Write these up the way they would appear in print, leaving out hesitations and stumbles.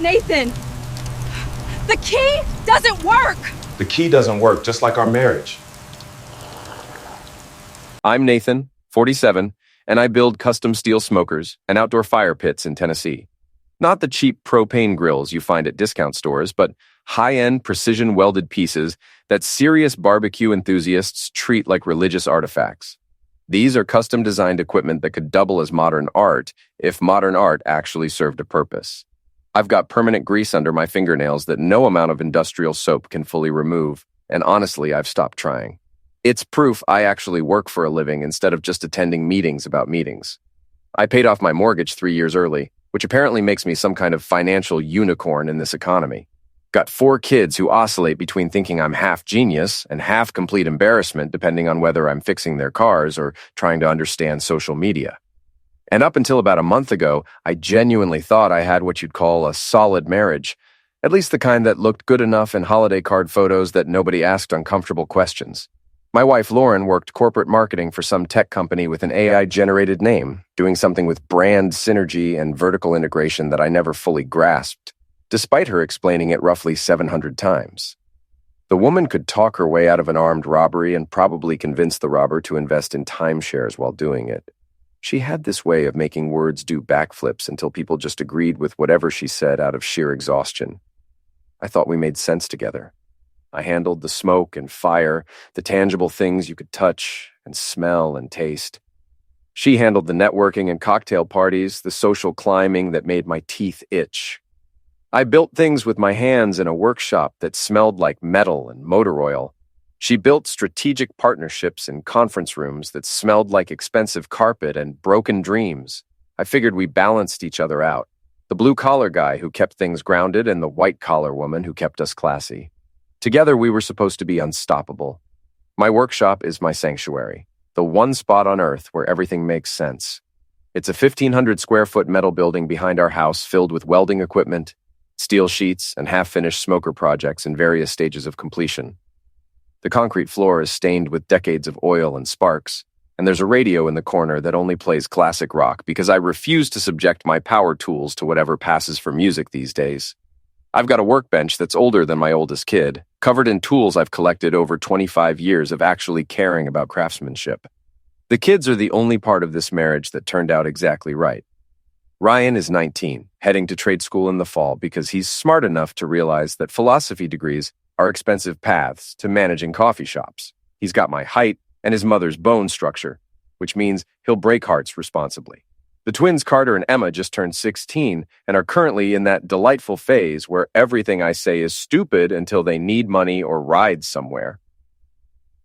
Nathan, the key doesn't work! The key doesn't work, just like our marriage. I'm Nathan, 47, and I build custom steel smokers and outdoor fire pits in Tennessee. Not the cheap propane grills you find at discount stores, but high-end precision-welded pieces that serious barbecue enthusiasts treat like religious artifacts. These are custom-designed equipment that could double as modern art if modern art actually served a purpose. I've got permanent grease under my fingernails that no amount of industrial soap can fully remove, and honestly, I've stopped trying. It's proof I actually work for a living instead of just attending meetings about meetings. I paid off my mortgage 3 years early, which apparently makes me some kind of financial unicorn in this economy. Got 4 kids who oscillate between thinking I'm half genius and half complete embarrassment depending on whether I'm fixing their cars or trying to understand social media. And up until about a month ago, I genuinely thought I had what you'd call a solid marriage, at least the kind that looked good enough in holiday card photos that nobody asked uncomfortable questions. My wife, Lauren, worked corporate marketing for some tech company with an AI-generated name, doing something with brand synergy and vertical integration that I never fully grasped, despite her explaining it roughly 700 times. The woman could talk her way out of an armed robbery and probably convince the robber to invest in timeshares while doing it. She had this way of making words do backflips until people just agreed with whatever she said out of sheer exhaustion. I thought we made sense together. I handled the smoke and fire, the tangible things you could touch and smell and taste. She handled the networking and cocktail parties, the social climbing that made my teeth itch. I built things with my hands in a workshop that smelled like metal and motor oil. She built strategic partnerships in conference rooms that smelled like expensive carpet and broken dreams. I figured we balanced each other out. The blue-collar guy who kept things grounded and the white-collar woman who kept us classy. Together, we were supposed to be unstoppable. My workshop is my sanctuary, the one spot on Earth where everything makes sense. It's a 1,500-square-foot metal building behind our house filled with welding equipment, steel sheets, and half-finished smoker projects in various stages of completion. The concrete floor is stained with decades of oil and sparks, and there's a radio in the corner that only plays classic rock because I refuse to subject my power tools to whatever passes for music these days. I've got a workbench that's older than my oldest kid, covered in tools I've collected over 25 years of actually caring about craftsmanship. The kids are the only part of this marriage that turned out exactly right. Ryan is 19, heading to trade school in the fall because he's smart enough to realize that philosophy degrees are expensive paths to managing coffee shops. He's got my height and his mother's bone structure, which means he'll break hearts responsibly. The twins Carter and Emma just turned 16 and are currently in that delightful phase where everything I say is stupid until they need money or ride somewhere.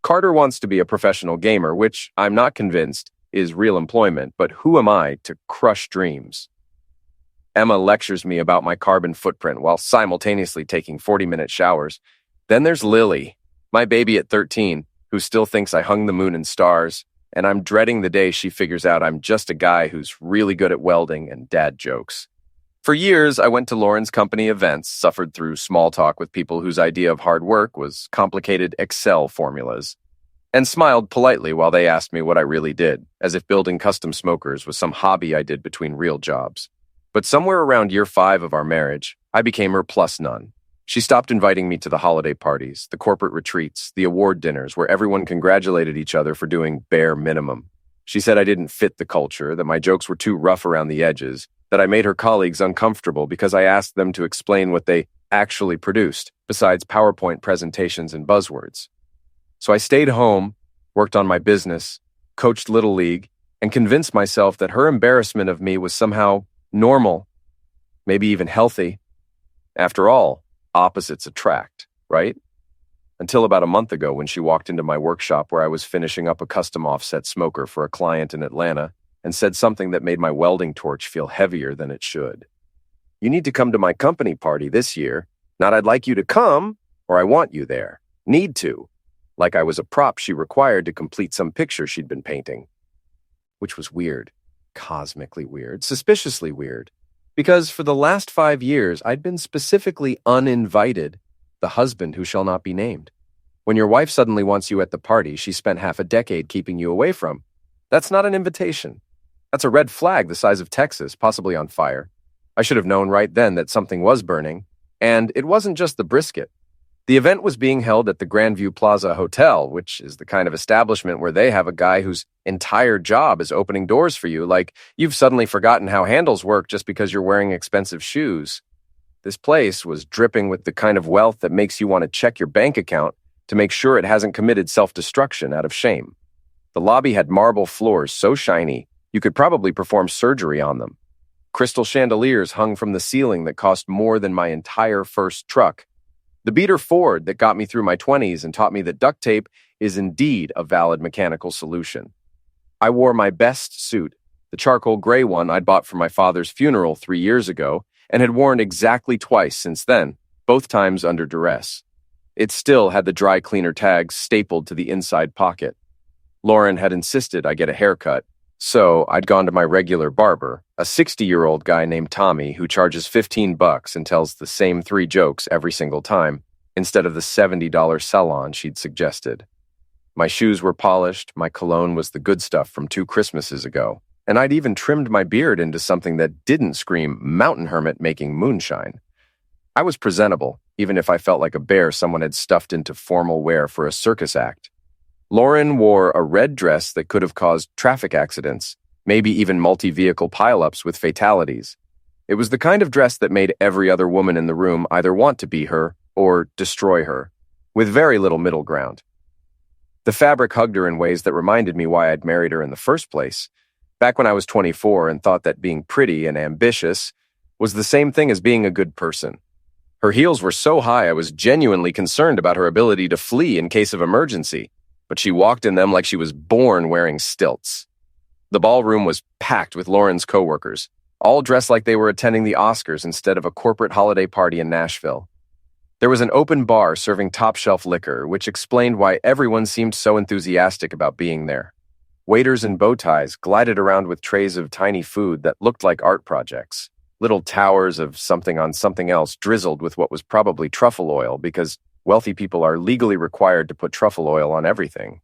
Carter wants to be a professional gamer, which I'm not convinced is real employment, but who am I to crush dreams? Emma lectures me about my carbon footprint while simultaneously taking 40-minute showers. Then there's Lily, my baby at 13, who still thinks I hung the moon in stars, and I'm dreading the day she figures out I'm just a guy who's really good at welding and dad jokes. For years, I went to Lauren's company events, suffered through small talk with people whose idea of hard work was complicated Excel formulas, and smiled politely while they asked me what I really did, as if building custom smokers was some hobby I did between real jobs. But somewhere around year 5 of our marriage, I became her plus none. She stopped inviting me to the holiday parties, the corporate retreats, the award dinners where everyone congratulated each other for doing bare minimum. She said I didn't fit the culture, that my jokes were too rough around the edges, that I made her colleagues uncomfortable because I asked them to explain what they actually produced, besides PowerPoint presentations and buzzwords. So I stayed home, worked on my business, coached Little League, and convinced myself that her embarrassment of me was somehow normal, maybe even healthy. After all, opposites attract, right? Until about a month ago when she walked into my workshop where I was finishing up a custom offset smoker for a client in Atlanta and said something that made my welding torch feel heavier than it should. You need to come to my company party this year. Not I'd like you to come, or I want you there. Need to. Like I was a prop she required to complete some picture she'd been painting. Which was weird. Cosmically weird. Suspiciously weird. Because for the last 5 years, I'd been specifically uninvited, the husband who shall not be named. When your wife suddenly wants you at the party she spent half a decade keeping you away from, that's not an invitation. That's a red flag the size of Texas, possibly on fire. I should have known right then that something was burning, and it wasn't just the brisket. The event was being held at the Grandview Plaza Hotel, which is the kind of establishment where they have a guy whose entire job is opening doors for you, like you've suddenly forgotten how handles work just because you're wearing expensive shoes. This place was dripping with the kind of wealth that makes you want to check your bank account to make sure it hasn't committed self-destruction out of shame. The lobby had marble floors so shiny, you could probably perform surgery on them. Crystal chandeliers hung from the ceiling that cost more than my entire first truck. The beater Ford that got me through my 20s and taught me that duct tape is indeed a valid mechanical solution. I wore my best suit, the charcoal gray one I'd bought for my father's funeral 3 years ago, and had worn exactly twice since then, both times under duress. It still had the dry cleaner tags stapled to the inside pocket. Lauren had insisted I get a haircut, so I'd gone to my regular barber, a 60-year-old guy named Tommy who charges $15 and tells the same 3 jokes every single time, instead of the $70 salon she'd suggested. My shoes were polished, my cologne was the good stuff from 2 Christmases ago, and I'd even trimmed my beard into something that didn't scream mountain hermit making moonshine. I was presentable, even if I felt like a bear someone had stuffed into formal wear for a circus act. Lauren wore a red dress that could have caused traffic accidents, maybe even multi-vehicle pileups with fatalities. It was the kind of dress that made every other woman in the room either want to be her or destroy her, with very little middle ground. The fabric hugged her in ways that reminded me why I'd married her in the first place, back when I was 24 and thought that being pretty and ambitious was the same thing as being a good person. Her heels were so high I was genuinely concerned about her ability to flee in case of emergency, but she walked in them like she was born wearing stilts. The ballroom was packed with Lauren's coworkers, all dressed like they were attending the Oscars instead of a corporate holiday party in Nashville. There was an open bar serving top-shelf liquor, which explained why everyone seemed so enthusiastic about being there. Waiters in bow ties glided around with trays of tiny food that looked like art projects. Little towers of something on something else drizzled with what was probably truffle oil because wealthy people are legally required to put truffle oil on everything.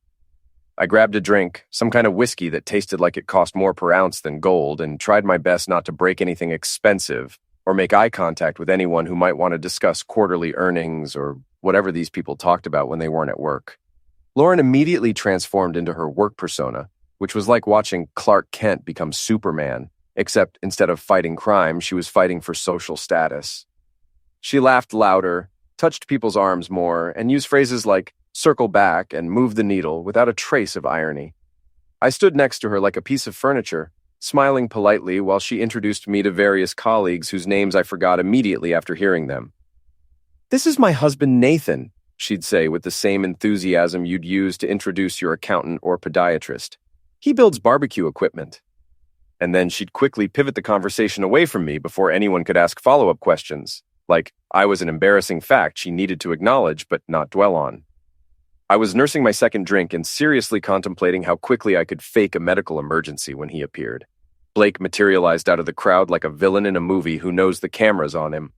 I grabbed a drink, some kind of whiskey that tasted like it cost more per ounce than gold, and tried my best not to break anything expensive or make eye contact with anyone who might want to discuss quarterly earnings or whatever these people talked about when they weren't at work. Lauren immediately transformed into her work persona, which was like watching Clark Kent become Superman, except instead of fighting crime, she was fighting for social status. She laughed louder, touched people's arms more, and used phrases like circle back and move the needle without a trace of irony. I stood next to her like a piece of furniture, smiling politely while she introduced me to various colleagues whose names I forgot immediately after hearing them. "This is my husband, Nathan," she'd say with the same enthusiasm you'd use to introduce your accountant or podiatrist. "He builds barbecue equipment." And then she'd quickly pivot the conversation away from me before anyone could ask follow-up questions, like I was an embarrassing fact she needed to acknowledge but not dwell on. I was nursing my second drink and seriously contemplating how quickly I could fake a medical emergency when he appeared. Blake materialized out of the crowd like a villain in a movie who knows the camera's on him.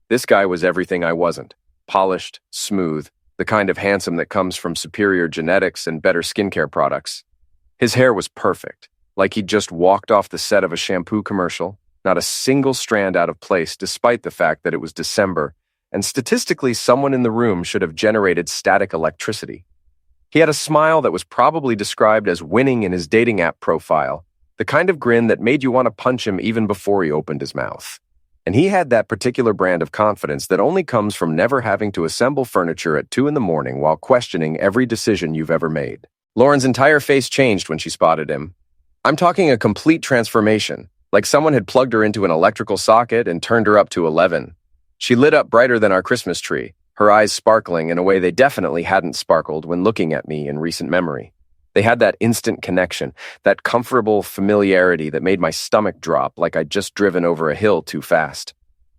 This guy was everything I wasn't. Polished, smooth, the kind of handsome that comes from superior genetics and better skincare products. His hair was perfect, like he'd just walked off the set of a shampoo commercial, not a single strand out of place despite the fact that it was December, and statistically someone in the room should have generated static electricity. He had a smile that was probably described as winning in his dating app profile, the kind of grin that made you want to punch him even before he opened his mouth. And he had that particular brand of confidence that only comes from never having to assemble furniture at 2 a.m. while questioning every decision you've ever made. Lauren's entire face changed when she spotted him. I'm talking a complete transformation, like someone had plugged her into an electrical socket and turned her up to 11. She lit up brighter than our Christmas tree, her eyes sparkling in a way they definitely hadn't sparkled when looking at me in recent memory. They had that instant connection, that comfortable familiarity that made my stomach drop like I'd just driven over a hill too fast.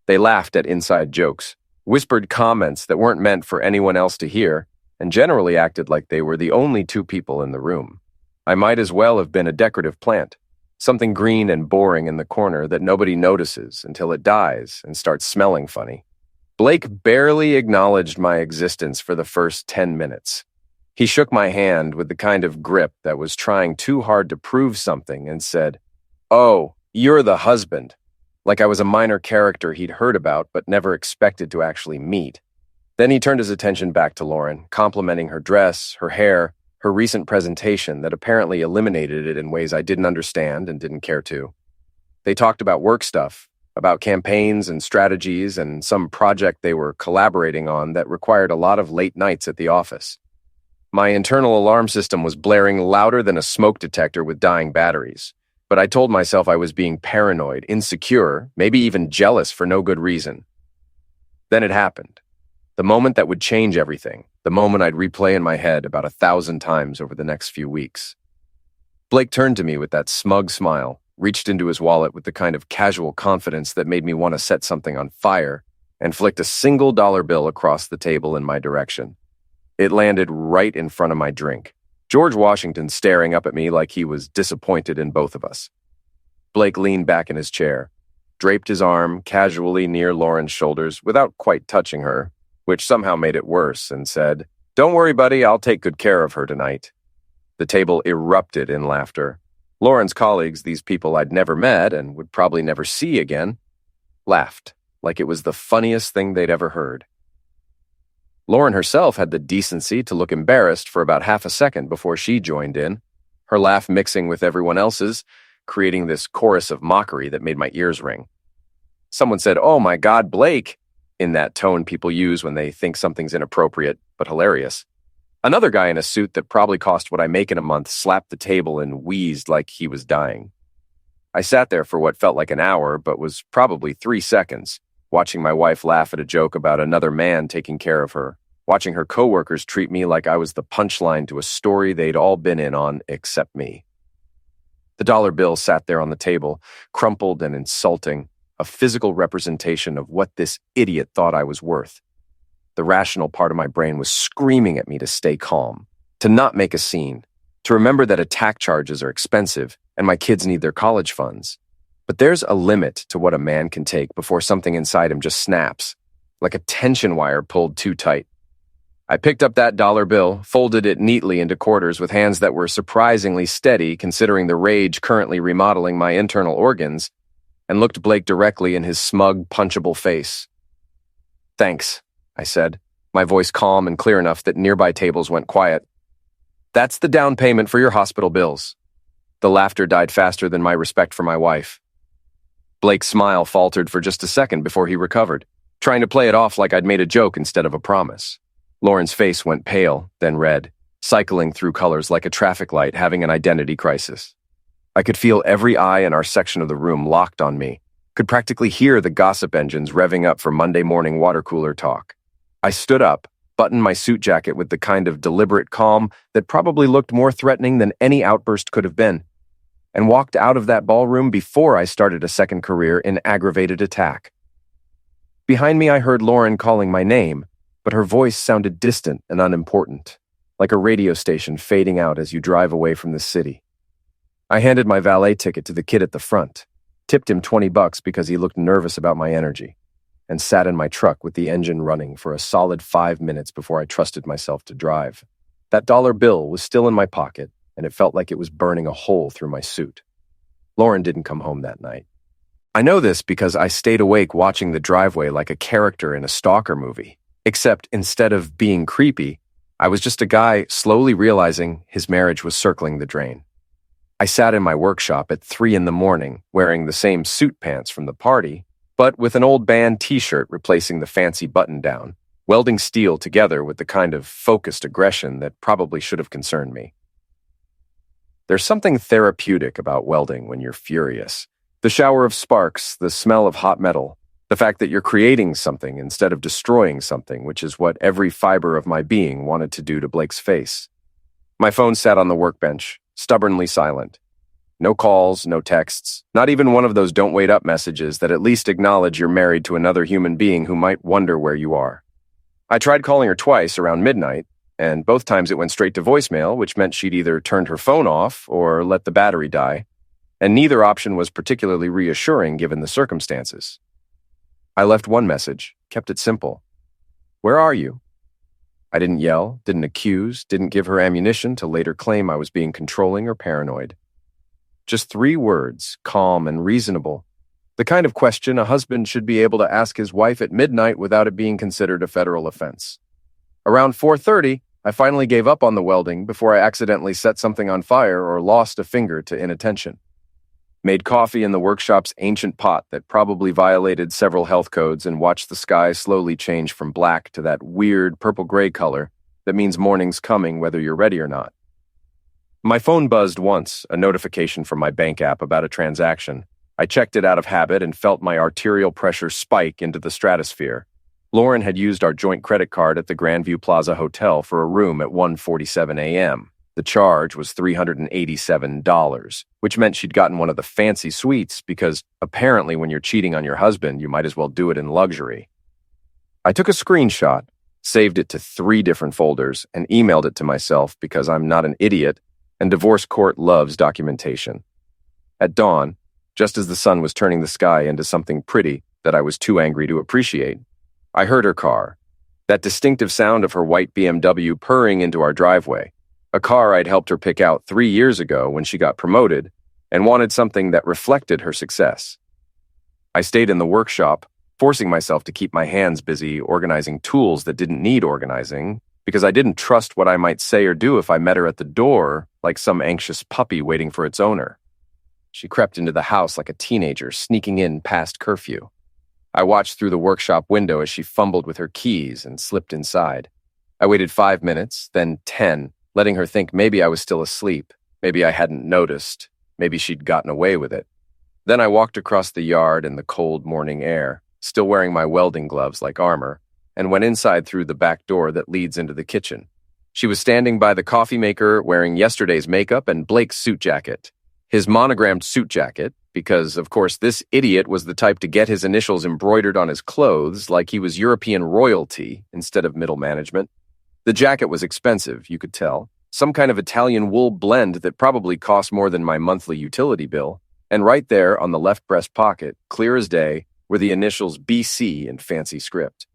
They laughed at inside jokes, whispered comments that weren't meant for anyone else to hear, and generally acted like they were the only 2 people in the room. I might as well have been a decorative plant, something green and boring in the corner that nobody notices until it dies and starts smelling funny. Blake barely acknowledged my existence for the first 10 minutes. He shook my hand with the kind of grip that was trying too hard to prove something and said, "Oh, you're the husband," like I was a minor character he'd heard about but never expected to actually meet. Then he turned his attention back to Lauren, complimenting her dress, her hair, her recent presentation that apparently eliminated it in ways I didn't understand and didn't care to. They talked about work stuff, about campaigns and strategies and some project they were collaborating on that required a lot of late nights at the office. My internal alarm system was blaring louder than a smoke detector with dying batteries, but I told myself I was being paranoid, insecure, maybe even jealous for no good reason. Then it happened. The moment that would change everything, the moment I'd replay in my head about 1,000 times over the next few weeks. Blake turned to me with that smug smile, reached into his wallet with the kind of casual confidence that made me want to set something on fire, and flicked a single dollar bill across the table in my direction. It landed right in front of my drink, George Washington staring up at me like he was disappointed in both of us. Blake leaned back in his chair, draped his arm casually near Lauren's shoulders without quite touching her, which somehow made it worse, and said, "Don't worry, buddy, I'll take good care of her tonight." The table erupted in laughter. Lauren's colleagues, these people I'd never met and would probably never see again, laughed like it was the funniest thing they'd ever heard. Lauren herself had the decency to look embarrassed for about half a second before she joined in, her laugh mixing with everyone else's, creating this chorus of mockery that made my ears ring. Someone said, "Oh my God, Blake," in that tone people use when they think something's inappropriate but hilarious. Another guy in a suit that probably cost what I make in a month slapped the table and wheezed like he was dying. I sat there for what felt like an hour, but was probably 3 seconds, watching my wife laugh at a joke about another man taking care of her, watching her coworkers treat me like I was the punchline to a story they'd all been in on except me. The dollar bill sat there on the table, crumpled and insulting, a physical representation of what this idiot thought I was worth. The rational part of my brain was screaming at me to stay calm, to not make a scene, to remember that attack charges are expensive and my kids need their college funds. But there's a limit to what a man can take before something inside him just snaps, like a tension wire pulled too tight. I picked up that dollar bill, folded it neatly into quarters with hands that were surprisingly steady considering the rage currently remodeling my internal organs, and looked Blake directly in his smug, punchable face. "Thanks," I said, my voice calm and clear enough that nearby tables went quiet. "That's the down payment for your hospital bills." The laughter died faster than my respect for my wife. Blake's smile faltered for just a second before he recovered, trying to play it off like I'd made a joke instead of a promise. Lauren's face went pale, then red, cycling through colors like a traffic light having an identity crisis. I could feel every eye in our section of the room locked on me, could practically hear the gossip engines revving up for Monday morning water cooler talk. I stood up, buttoned my suit jacket with the kind of deliberate calm that probably looked more threatening than any outburst could have been, and walked out of that ballroom before I started a second career in aggravated attack. Behind me I heard Lauren calling my name, but her voice sounded distant and unimportant, like a radio station fading out as you drive away from the city. I handed my valet ticket to the kid at the front, tipped him $20 because he looked nervous about my energy, and sat in my truck with the engine running for a solid 5 minutes before I trusted myself to drive. That dollar bill was still in my pocket, and it felt like it was burning a hole through my suit. Lauren didn't come home that night. I know this because I stayed awake watching the driveway like a character in a stalker movie, except instead of being creepy, I was just a guy slowly realizing his marriage was circling the drain. I sat in my workshop at 3 a.m, wearing the same suit pants from the party, but with an old band t-shirt replacing the fancy button-down, welding steel together with the kind of focused aggression that probably should have concerned me. There's something therapeutic about welding when you're furious. The shower of sparks, the smell of hot metal, the fact that you're creating something instead of destroying something, which is what every fiber of my being wanted to do to Blake's face. My phone sat on the workbench, stubbornly silent. No calls, no texts, not even one of those don't wait up messages that at least acknowledge you're married to another human being who might wonder where you are. I tried calling her twice around midnight, and both times it went straight to voicemail, which meant she'd either turned her phone off or let the battery die, and neither option was particularly reassuring given the circumstances. I left one message, kept it simple. "Where are you?" I didn't yell, didn't accuse, didn't give her ammunition to later claim I was being controlling or paranoid. Just 3 words, calm and reasonable, The kind of question a husband should be able to ask his wife at midnight without it being considered a federal offense. Around 4:30, I finally gave up on the welding before I accidentally set something on fire or lost a finger to inattention. Made coffee in the workshop's ancient pot that probably violated several health codes and watched the sky slowly change from black to that weird purple-gray color that means morning's coming whether you're ready or not. My phone buzzed once, a notification from my bank app about a transaction. I checked it out of habit and felt my arterial pressure spike into the stratosphere. Lauren had used our joint credit card at the Grandview Plaza Hotel for a room at 1:47 a.m. The charge was $387, which meant she'd gotten one of the fancy suites because apparently when you're cheating on your husband, you might as well do it in luxury. I took a screenshot, saved it to 3 different folders, and emailed it to myself because I'm not an idiot and divorce court loves documentation. At dawn, just as the sun was turning the sky into something pretty that I was too angry to appreciate, I heard her car, that distinctive sound of her white BMW purring into our driveway, a car I'd helped her pick out 3 years ago when she got promoted and wanted something that reflected her success. I stayed in the workshop, forcing myself to keep my hands busy organizing tools that didn't need organizing because I didn't trust what I might say or do if I met her at the door like some anxious puppy waiting for its owner. She crept into the house like a teenager sneaking in past curfew. I watched through the workshop window as she fumbled with her keys and slipped inside. I waited 5 minutes, then 10, letting her think maybe I was still asleep, maybe I hadn't noticed, maybe she'd gotten away with it. Then I walked across the yard in the cold morning air, still wearing my welding gloves like armor, and went inside through the back door that leads into the kitchen. She was standing by the coffee maker wearing yesterday's makeup and Blake's suit jacket. His monogrammed suit jacket, because, of course, this idiot was the type to get his initials embroidered on his clothes like he was European royalty instead of middle management. The jacket was expensive, you could tell. Some kind of Italian wool blend that probably cost more than my monthly utility bill. And right there on the left breast pocket, clear as day, were the initials BC in fancy script.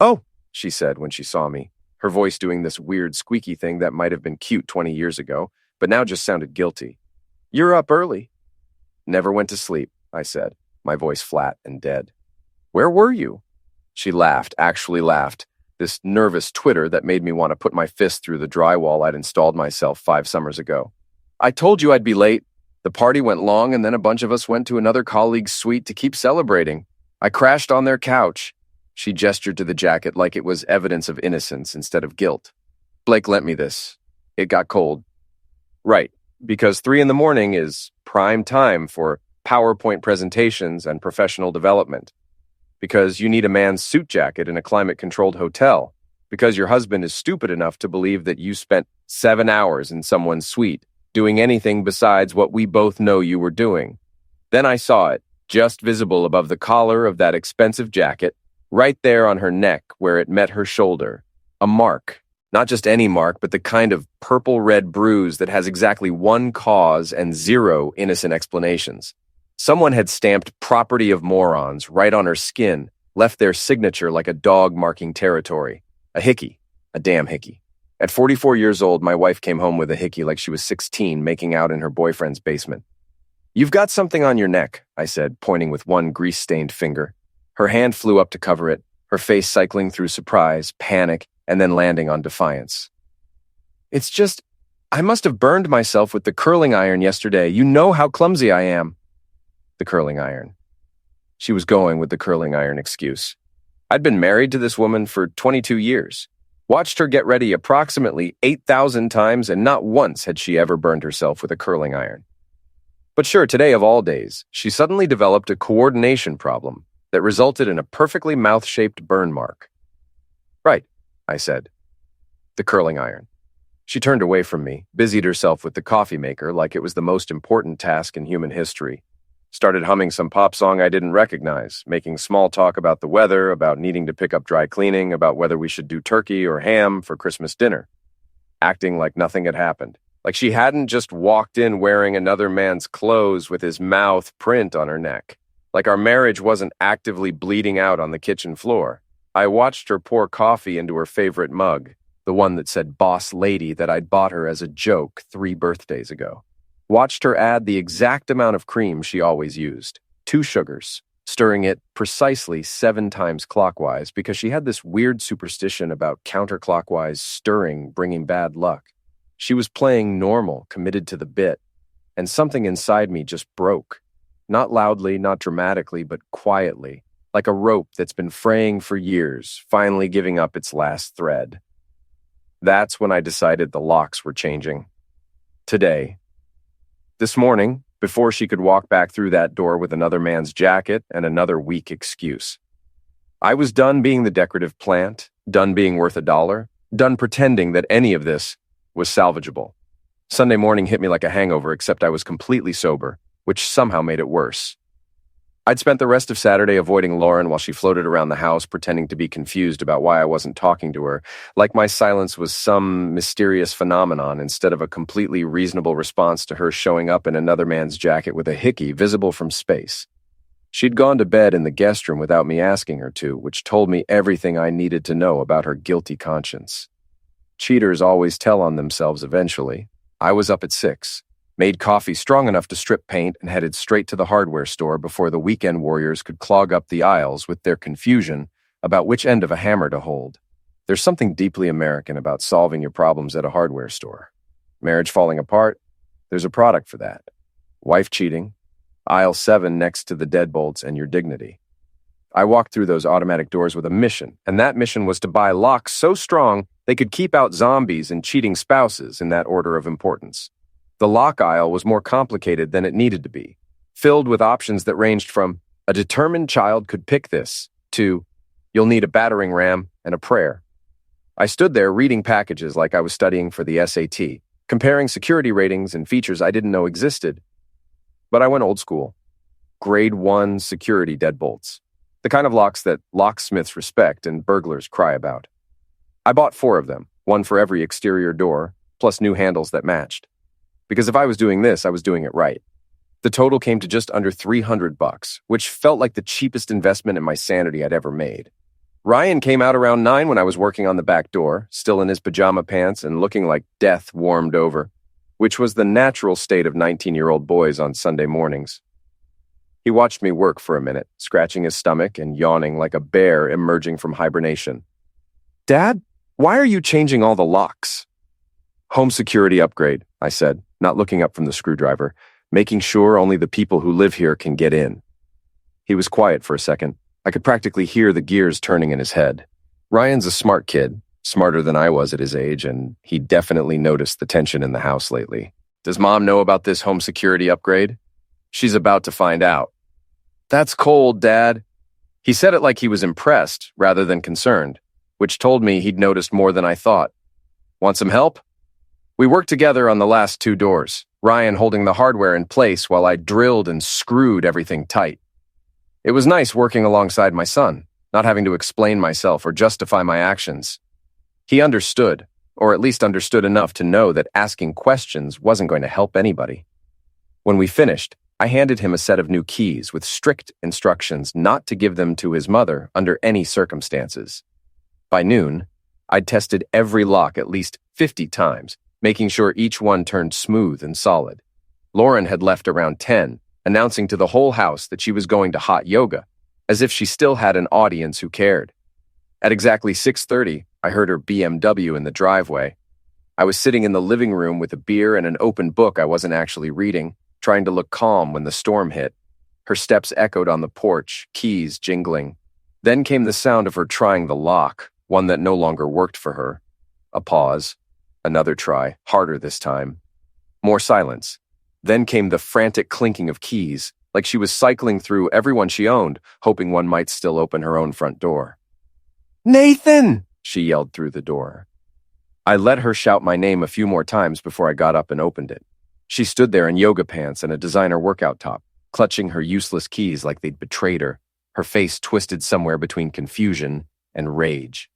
"Oh," she said when she saw me, her voice doing this weird squeaky thing that might have been cute 20 years ago, but now just sounded guilty. "You're up early." "Never went to sleep," I said, my voice flat and dead. "Where were you?" She laughed, actually laughed, this nervous twitter that made me want to put my fist through the drywall I'd installed myself 5 summers ago. "I told you I'd be late. The party went long and then a bunch of us went to another colleague's suite to keep celebrating. I crashed on their couch." She gestured to the jacket like it was evidence of innocence instead of guilt. "Blake lent me this. It got cold." "Right, because 3 a.m. is prime time for PowerPoint presentations and professional development. Because you need a man's suit jacket in a climate-controlled hotel. Because your husband is stupid enough to believe that you spent 7 hours in someone's suite, doing anything besides what we both know you were doing. Then I saw it, just visible above the collar of that expensive jacket, right there on her neck where it met her shoulder. A mark. Not just any mark, but the kind of purple-red bruise that has exactly one cause and 0 innocent explanations. Someone had stamped "property of morons" right on her skin, left their signature like a dog marking territory. A hickey. A damn hickey. At 44 years old, my wife came home with a hickey like she was 16, making out in her boyfriend's basement. "You've got something on your neck," I said, pointing with one grease-stained finger. Her hand flew up to cover it, her face cycling through surprise, panic, and then landing on defiance. "It's just, I must have burned myself with the curling iron yesterday. You know how clumsy I am." The curling iron. She was going with the curling iron excuse. I'd been married to this woman for 22 years. Watched her get ready approximately 8,000 times, and not once had she ever burned herself with a curling iron. But sure, today of all days, she suddenly developed a coordination problem that resulted in a perfectly mouth-shaped burn mark. "Right," I said. "The curling iron." She turned away from me, busied herself with the coffee maker like it was the most important task in human history. Started humming some pop song I didn't recognize, making small talk about the weather, about needing to pick up dry cleaning, about whether we should do turkey or ham for Christmas dinner. Acting like nothing had happened. Like she hadn't just walked in wearing another man's clothes with his mouth print on her neck. Like our marriage wasn't actively bleeding out on the kitchen floor. I watched her pour coffee into her favorite mug, the one that said "Boss Lady" that I'd bought her as a joke 3 birthdays ago. Watched her add the exact amount of cream she always used. 2 sugars, stirring it precisely 7 times clockwise because she had this weird superstition about counterclockwise stirring bringing bad luck. She was playing normal, committed to the bit, and something inside me just broke. Not loudly, not dramatically, but quietly, like a rope that's been fraying for years, finally giving up its last thread. That's when I decided the locks were changing. Today. This morning, before she could walk back through that door with another man's jacket and another weak excuse. I was done being the decorative plant, done being worth $1, done pretending that any of this was salvageable. Sunday morning hit me like a hangover, except I was completely sober, which somehow made it worse. I'd spent the rest of Saturday avoiding Lauren while she floated around the house, pretending to be confused about why I wasn't talking to her, like my silence was some mysterious phenomenon instead of a completely reasonable response to her showing up in another man's jacket with a hickey visible from space. She'd gone to bed in the guest room without me asking her to, which told me everything I needed to know about her guilty conscience. Cheaters always tell on themselves eventually. I was up at 6. Made coffee strong enough to strip paint, and headed straight to the hardware store before the weekend warriors could clog up the aisles with their confusion about which end of a hammer to hold. There's something deeply American about solving your problems at a hardware store. Marriage falling apart? There's a product for that. Wife cheating? Aisle 7 next to the deadbolts and your dignity. I walked through those automatic doors with a mission, and that mission was to buy locks so strong they could keep out zombies and cheating spouses in that order of importance. The lock aisle was more complicated than it needed to be, filled with options that ranged from, a determined child could pick this, to, you'll need a battering ram and a prayer. I stood there reading packages like I was studying for the SAT, comparing security ratings and features I didn't know existed. But I went old school. Grade 1 security deadbolts. The kind of locks that locksmiths respect and burglars cry about. I bought 4 of them, 1 for every exterior door, plus new handles that matched. Because if I was doing this, I was doing it right. The total came to just under $300, which felt like the cheapest investment in my sanity I'd ever made. Ryan came out around 9 when I was working on the back door, still in his pajama pants and looking like death warmed over, which was the natural state of 19-year-old boys on Sunday mornings. He watched me work for a minute, scratching his stomach and yawning like a bear emerging from hibernation. Dad, why are you changing all the locks? Home security upgrade, I said, not looking up from the screwdriver, making sure only the people who live here can get in. He was quiet for a second. I could practically hear the gears turning in his head. Ryan's a smart kid, smarter than I was at his age, and he definitely noticed the tension in the house lately. Does Mom know about this home security upgrade? She's about to find out. That's cold, Dad. He said it like he was impressed rather than concerned, which told me he'd noticed more than I thought. Want some help? We worked together on the last 2 doors, Ryan holding the hardware in place while I drilled and screwed everything tight. It was nice working alongside my son, not having to explain myself or justify my actions. He understood, or at least understood enough to know that asking questions wasn't going to help anybody. When we finished, I handed him a set of new keys with strict instructions not to give them to his mother under any circumstances. By noon, I'd tested every lock at least 50 times, making sure each one turned smooth and solid. Lauren had left around 10, announcing to the whole house that she was going to hot yoga, as if she still had an audience who cared. At exactly 6:30, I heard her BMW in the driveway. I was sitting in the living room with a beer and an open book I wasn't actually reading, trying to look calm when the storm hit. Her steps echoed on the porch, keys jingling. Then came the sound of her trying the lock, one that no longer worked for her. A pause. Another try, harder this time. More silence. Then came the frantic clinking of keys, like she was cycling through everyone she owned, hoping one might still open her own front door. Nathan! She yelled through the door. I let her shout my name a few more times before I got up and opened it. She stood there in yoga pants and a designer workout top, clutching her useless keys like they'd betrayed her, her face twisted somewhere between confusion and rage.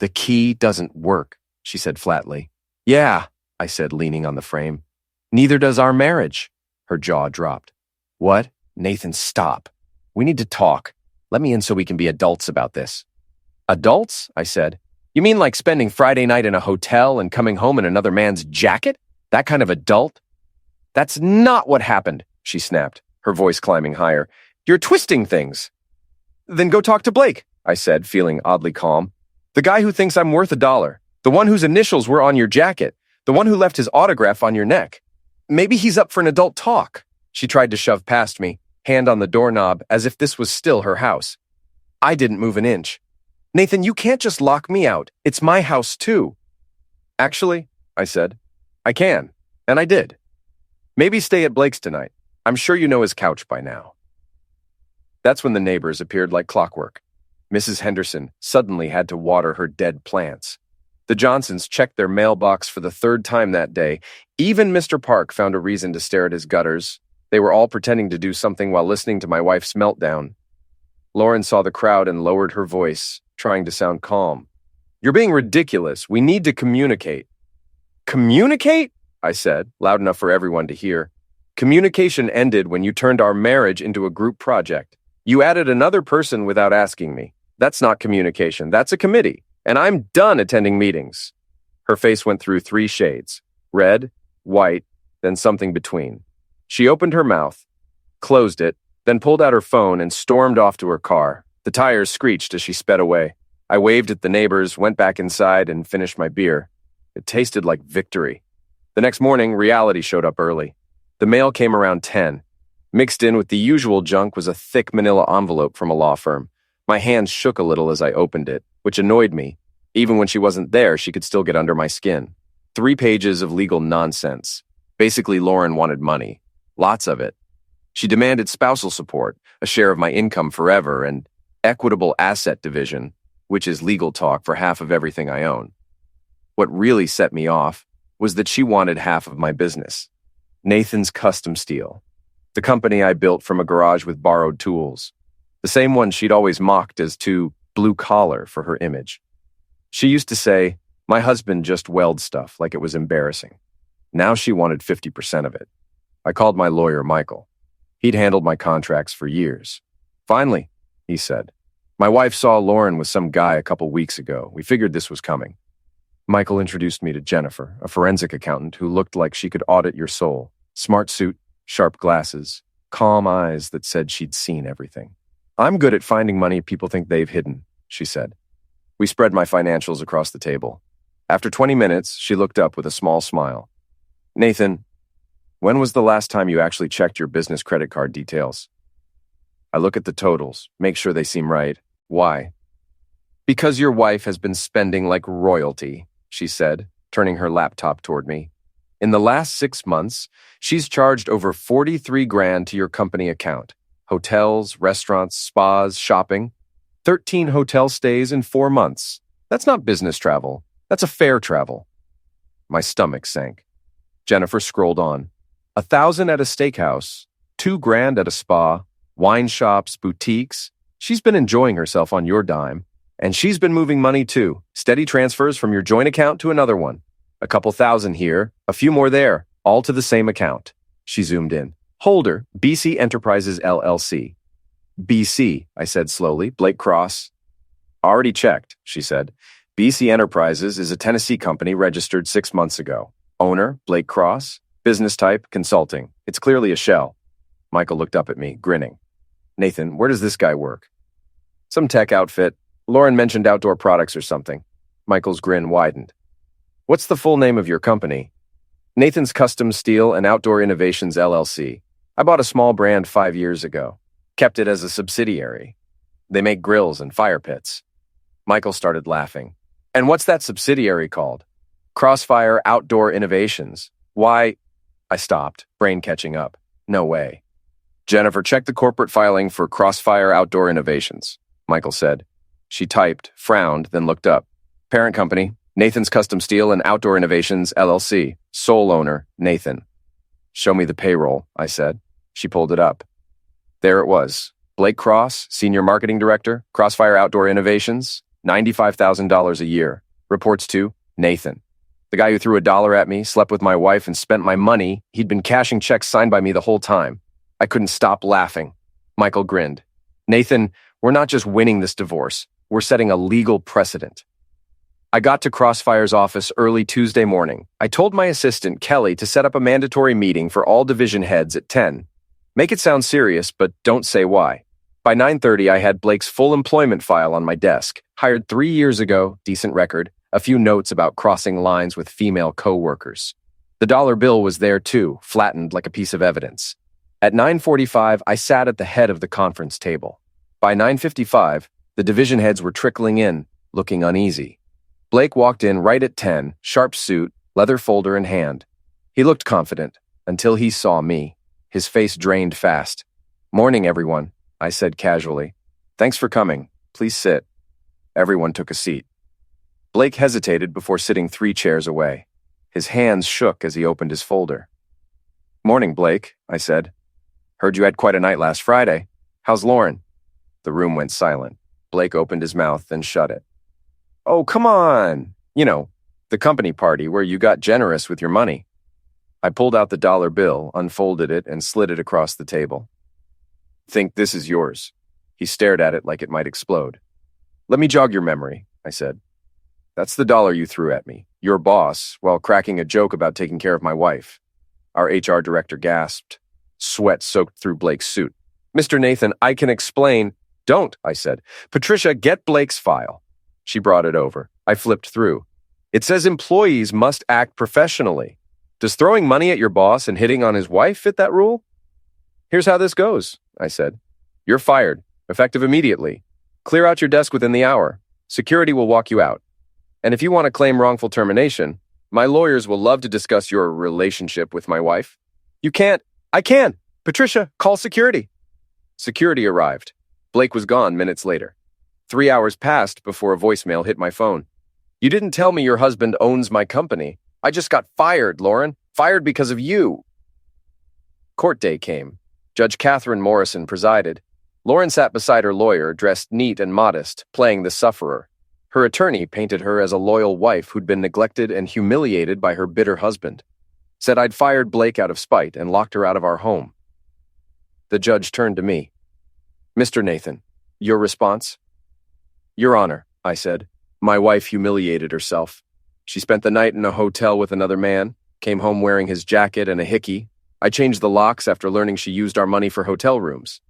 The key doesn't work, she said flatly. Yeah, I said, leaning on the frame. Neither does our marriage. Her jaw dropped. What? Nathan, stop. We need to talk. Let me in so we can be adults about this. Adults? I said. You mean like spending Friday night in a hotel and coming home in another man's jacket? That kind of adult? That's not what happened, she snapped, her voice climbing higher. You're twisting things. Then go talk to Blake, I said, feeling oddly calm. The guy who thinks I'm worth $1. The one whose initials were on your jacket. The one who left his autograph on your neck. Maybe he's up for an adult talk. She tried to shove past me, hand on the doorknob, as if this was still her house. I didn't move an inch. Nathan, you can't just lock me out. It's my house, too. Actually, I said, I can. And I did. Maybe stay at Blake's tonight. I'm sure you know his couch by now. That's when the neighbors appeared like clockwork. Mrs. Henderson suddenly had to water her dead plants. The Johnsons checked their mailbox for the 3rd time that day. Even Mr. Park found a reason to stare at his gutters. They were all pretending to do something while listening to my wife's meltdown. Lauren saw the crowd and lowered her voice, trying to sound calm. You're being ridiculous. We need to communicate. Communicate? I said, loud enough for everyone to hear. Communication ended when you turned our marriage into a group project. You added another person without asking me. That's not communication. That's a committee. And I'm done attending meetings. Her face went through 3 shades. Red, white, then something between. She opened her mouth, closed it, then pulled out her phone and stormed off to her car. The tires screeched as she sped away. I waved at the neighbors, went back inside, and finished my beer. It tasted like victory. The next morning, reality showed up early. The mail came around 10. Mixed in with the usual junk was a thick manila envelope from a law firm. My hands shook a little as I opened it, which annoyed me. Even when she wasn't there, she could still get under my skin. 3 pages of legal nonsense. Basically, Lauren wanted money. Lots of it. She demanded spousal support, a share of my income forever, and equitable asset division, which is legal talk for half of everything I own. What really set me off was that she wanted half of my business. Nathan's Custom Steel. The company I built from a garage with borrowed tools. The same one she'd always mocked as too blue-collar for her image. She used to say, my husband just welds stuff like it was embarrassing. Now she wanted 50% of it. I called my lawyer, Michael. He'd handled my contracts for years. Finally, he said, my wife saw Lauren with some guy a couple weeks ago. We figured this was coming. Michael introduced me to Jennifer, a forensic accountant who looked like she could audit your soul. Smart suit, sharp glasses, calm eyes that said she'd seen everything. I'm good at finding money people think they've hidden, she said. We spread my financials across the table. After 20 minutes, she looked up with a small smile. Nathan, when was the last time you actually checked your business credit card details? I look at the totals, make sure they seem right. Why? Because your wife has been spending like royalty, she said, turning her laptop toward me. In the last 6 months, she's charged over 43 grand to your company account. Hotels, restaurants, spas, shopping. 13 hotel stays in 4 months. That's not business travel. That's affair travel. My stomach sank. Jennifer scrolled on. 1,000 at a steakhouse, 2 grand at a spa, wine shops, boutiques. She's been enjoying herself on your dime. And she's been moving money too. Steady transfers from your joint account to another one. A couple thousand here, a few more there, all to the same account. She zoomed in. Holder, BC Enterprises LLC. BC, I said slowly. Blake Cross. Already checked, she said. BC Enterprises is a Tennessee company registered 6 months ago. Owner, Blake Cross. Business type, consulting. It's clearly a shell. Michael looked up at me, grinning. Nathan, where does this guy work? Some tech outfit. Lauren mentioned outdoor products or something. Michael's grin widened. What's the full name of your company? Nathan's Custom Steel and Outdoor Innovations LLC. I bought a small brand 5 years ago. Kept it as a subsidiary. They make grills and fire pits. Michael started laughing. And what's that subsidiary called? Crossfire Outdoor Innovations. Why? I stopped, brain catching up. No way. Jennifer, check the corporate filing for Crossfire Outdoor Innovations, Michael said. She typed, frowned, then looked up. Parent company, Nathan's Custom Steel and Outdoor Innovations, LLC. Sole owner, Nathan. Show me the payroll, I said. She pulled it up. There it was. Blake Cross, Senior Marketing Director, Crossfire Outdoor Innovations, $95,000 a year. Reports to Nathan. The guy who threw $1 at me, slept with my wife, and spent my money. He'd been cashing checks signed by me the whole time. I couldn't stop laughing. Michael grinned. Nathan, we're not just winning this divorce. We're setting a legal precedent. I got to Crossfire's office early Tuesday morning. I told my assistant, Kelly, to set up a mandatory meeting for all division heads at 10. Make it sound serious, but don't say why. By 9:30, I had Blake's full employment file on my desk. Hired 3 years ago, decent record, a few notes about crossing lines with female co-workers. The dollar bill was there too, flattened like a piece of evidence. At 9:45, I sat at the head of the conference table. By 9:55, the division heads were trickling in, looking uneasy. Blake walked in right at 10, sharp suit, leather folder in hand. He looked confident, until he saw me. His face drained fast. "Morning, everyone," I said casually. "Thanks for coming. Please sit." Everyone took a seat. Blake hesitated before sitting 3 chairs away. His hands shook as he opened his folder. "Morning, Blake," I said. "Heard you had quite a night last Friday. How's Lauren?" The room went silent. Blake opened his mouth, then shut it. "Oh, come on. You know, the company party where you got generous with your money." I pulled out the dollar bill, unfolded it, and slid it across the table. "Think this is yours." He stared at it like it might explode. "Let me jog your memory," I said. "That's the dollar you threw at me, your boss, while cracking a joke about taking care of my wife." Our HR director gasped. Sweat soaked through Blake's suit. "Mr. Nathan, I can explain." "Don't," I said. "Patricia, get Blake's file." She brought it over. I flipped through. "It says employees must act professionally. Does throwing money at your boss and hitting on his wife fit that rule?" "Here's how this goes," I said. "You're fired, effective immediately. Clear out your desk within the hour. Security will walk you out. And if you want to claim wrongful termination, my lawyers will love to discuss your relationship with my wife." "You can't." "I can. Patricia, call security." Security arrived. Blake was gone minutes later. 3 hours passed before a voicemail hit my phone. "You didn't tell me your husband owns my company. I just got fired, Lauren. Fired because of you." Court day came. Judge Catherine Morrison presided. Lauren sat beside her lawyer, dressed neat and modest, playing the sufferer. Her attorney painted her as a loyal wife who'd been neglected and humiliated by her bitter husband. Said I'd fired Blake out of spite and locked her out of our home. The judge turned to me. "Mr. Nathan, your response?" "Your Honor," I said, "my wife humiliated herself. She spent the night in a hotel with another man, came home wearing his jacket and a hickey. I changed the locks after learning she used our money for hotel rooms.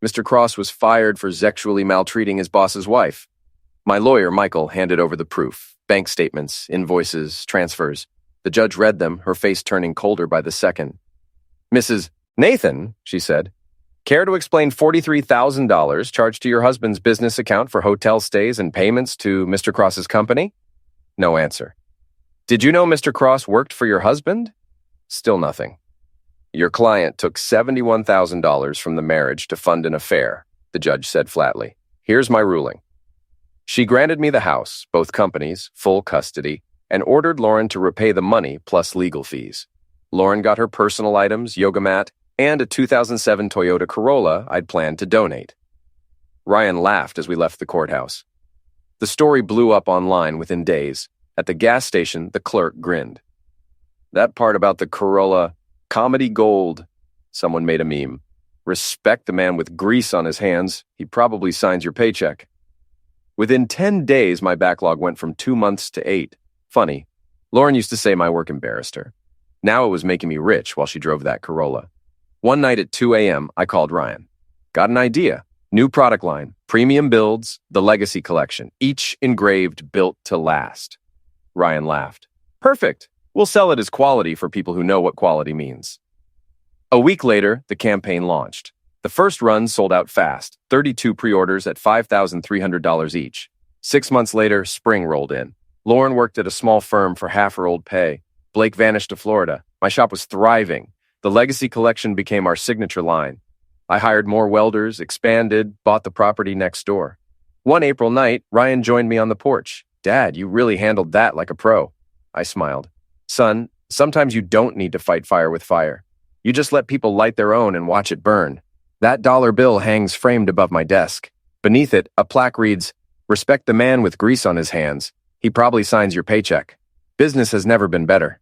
Mr. Cross was fired for sexually maltreating his boss's wife." My lawyer, Michael, handed over the proof, bank statements, invoices, transfers. The judge read them, her face turning colder by the second. "Mrs. Nathan," she said, "care to explain $43,000 charged to your husband's business account for hotel stays and payments to Mr. Cross's company?" No answer. "Did you know Mr. Cross worked for your husband?" Still nothing. "Your client took $71,000 from the marriage to fund an affair," the judge said flatly. "Here's my ruling. She granted me the house, both companies, full custody, and ordered Lauren to repay the money plus legal fees. Lauren got her personal items, yoga mat, and a 2007 Toyota Corolla I'd planned to donate." Ryan laughed as we left the courthouse. The story blew up online within days. At the gas station, the clerk grinned. "That part about the Corolla, comedy gold," someone made a meme. "Respect the man with grease on his hands. He probably signs your paycheck." Within 10 days, my backlog went from 2 months to 8. Funny. Lauren used to say my work embarrassed her. Now it was making me rich while she drove that Corolla. One night at 2 a.m., I called Ryan. "Got an idea. New product line, premium builds, the Legacy Collection, each engraved built to last." Ryan laughed. "Perfect. We'll sell it as quality for people who know what quality means." A week later, the campaign launched. The first run sold out fast, 32 pre-orders at $5,300 each. 6 months later, spring rolled in. Lauren worked at a small firm for half her old pay. Blake vanished to Florida. My shop was thriving. The Legacy Collection became our signature line. I hired more welders, expanded, bought the property next door. One April night, Ryan joined me on the porch. "Dad, you really handled that like a pro." I smiled. "Son, sometimes you don't need to fight fire with fire. You just let people light their own and watch it burn." That dollar bill hangs framed above my desk. Beneath it, a plaque reads, "Respect the man with grease on his hands. He probably signs your paycheck." Business has never been better.